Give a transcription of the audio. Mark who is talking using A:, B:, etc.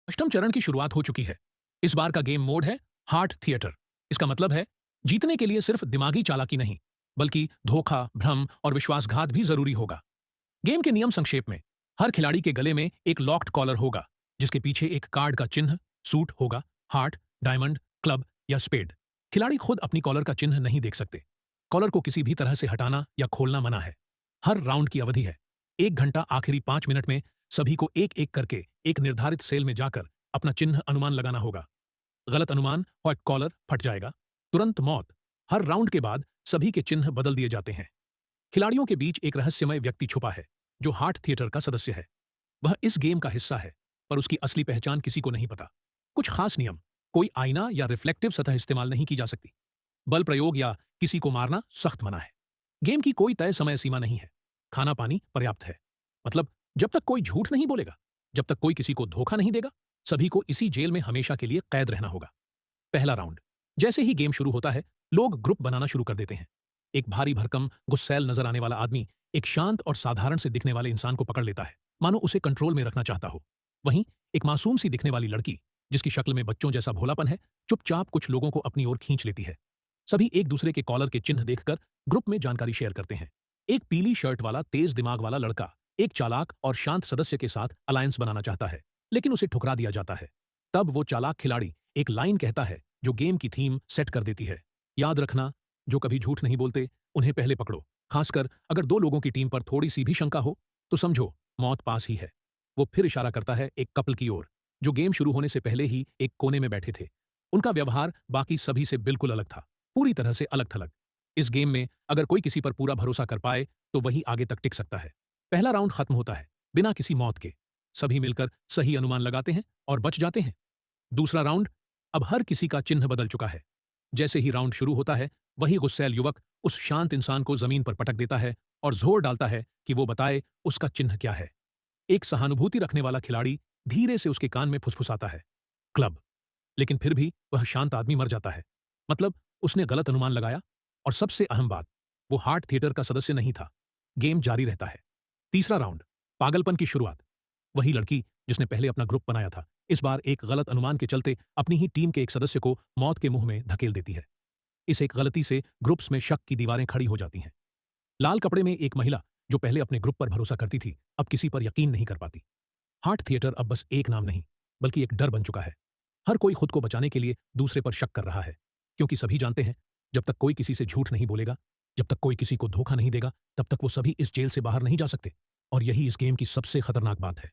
A: अष्टम चरण की शुरुआत हो चुकी है। इस बार का गेम मोड है हार्ट थिएटर। इसका मतलब है जीतने के लिए सिर्फ दिमागी चालाकी नहीं, बल्कि धोखा, भ्रम और विश्वासघात भी जरूरी होगा। गेम के नियम संक्षेप में, हर खिलाड़ी के गले में एक लॉक्ड कॉलर होगा, जिसके पीछे एक कार्ड का चिन्ह, सूट होगा, हार्ट, डायमंड, क्लब या स्पेड। खिलाड़ी खुद अपनी कॉलर का चिन्ह नहीं देख सकते। कॉलर को किसी भी तरह से हटाना या खोलना मना है। हर राउंड की अवधि है 1 घंटा। आखिरी 5 मिनट में सभी को एक एक करके एक निर्धारित सेल में जाकर अपना चिन्ह अनुमान लगाना होगा। गलत अनुमान और कॉलर फट जाएगा, तुरंत मौत। हर राउंड के बाद सभी के चिन्ह बदल दिए जाते हैं। खिलाड़ियों के बीच एक रहस्यमय व्यक्ति छुपा है, जो हार्ट थिएटर का सदस्य है। वह इस गेम का हिस्सा है, पर उसकी असली पहचान किसी को नहीं पता। कुछ खास नियम: कोई आईना या रिफ्लेक्टिव सतह इस्तेमाल नहीं की जा सकती। बल प्रयोग या किसी को मारना सख्त मना है। गेम की कोई तय समय सीमा नहीं है। खाना पानी पर्याप्त है। मतलब जब तक कोई झूठ नहीं बोलेगा, जब तक कोई किसी को धोखा नहीं देगा, सभी को इसी जेल में हमेशा के लिए कैद रहना होगा। पहला राउंड। जैसे ही गेम शुरू होता है, लोग ग्रुप बनाना शुरू कर देते हैं। एक भारी भरकम गुस्सैल नजर आने वाला आदमी एक शांत और साधारण से दिखने वाले इंसान को पकड़ लेता है, मानो उसे कंट्रोल में रखना चाहता हो। वहीं एक मासूम सी दिखने वाली लड़की, जिसकी शक्ल में बच्चों जैसा भोलापन है, चुपचाप कुछ लोगों को अपनी ओर खींच लेती है। सभी एक दूसरे के कॉलर के चिन्ह देखकर ग्रुप में जानकारी शेयर करते हैं। एक पीली शर्ट वाला तेज दिमाग वाला लड़का एक चालाक और शांत सदस्य के साथ अलायंस बनाना चाहता है, लेकिन उसे ठुकरा दिया जाता है। तब वो चालाक खिलाड़ी एक लाइन कहता है, जो गेम की थीम सेट कर देती है: याद रखना, जो कभी झूठ नहीं बोलते उन्हें पहले पकड़ो। खासकर अगर दो लोगों की टीम पर थोड़ी सी भी शंका हो, तो समझो मौत पास ही है। वो फिर इशारा करता है एक कपल की ओर, जो गेम शुरू होने से पहले ही एक कोने में बैठे थे। उनका व्यवहार बाकी सभी से बिल्कुल अलग था, पूरी तरह से अलग थलग। इस गेम में अगर कोई किसी पर पूरा भरोसा कर पाए, तो वही आगे तक टिक सकता है। पहला राउंड खत्म होता है बिना किसी मौत के। सभी मिलकर सही अनुमान लगाते हैं और बच जाते हैं। दूसरा राउंड। अब हर किसी का चिन्ह बदल चुका है। जैसे ही राउंड शुरू होता है, वही गुस्सैल युवक उस शांत इंसान को जमीन पर पटक देता है और जोर डालता है कि वो बताए उसका चिन्ह क्या है। एक सहानुभूति रखने वाला खिलाड़ी धीरे से उसके कान में फुसफुसाता है, क्लब। लेकिन फिर भी वह शांत आदमी मर जाता है। मतलब उसने गलत अनुमान लगाया। और सबसे अहम बात, वो हार्ट थिएटर का सदस्य नहीं था। गेम जारी रहता है। तीसरा राउंड। पागलपन की शुरुआत। वही लड़की जिसने पहले अपना ग्रुप बनाया था, इस बार एक गलत अनुमान के चलते अपनी ही टीम के एक सदस्य को मौत के मुंह में धकेल देती है। इस एक गलती से ग्रुप्स में शक की दीवारें खड़ी हो जाती हैं। लाल कपड़े में एक महिला, जो पहले अपने ग्रुप पर भरोसा करती थी, अब किसी पर यकीन नहीं कर पाती। हार्ट थिएटर अब बस एक नाम नहीं, बल्कि एक डर बन चुका है। हर कोई खुद को बचाने के लिए दूसरे पर शक कर रहा है, क्योंकि सभी जानते हैं, जब तक कोई किसी से झूठ नहीं बोलेगा, जब तक कोई किसी को धोखा नहीं देगा, तब तक वो सभी इस जेल से बाहर नहीं जा सकते। और यही इस गेम की सबसे खतरनाक बात है।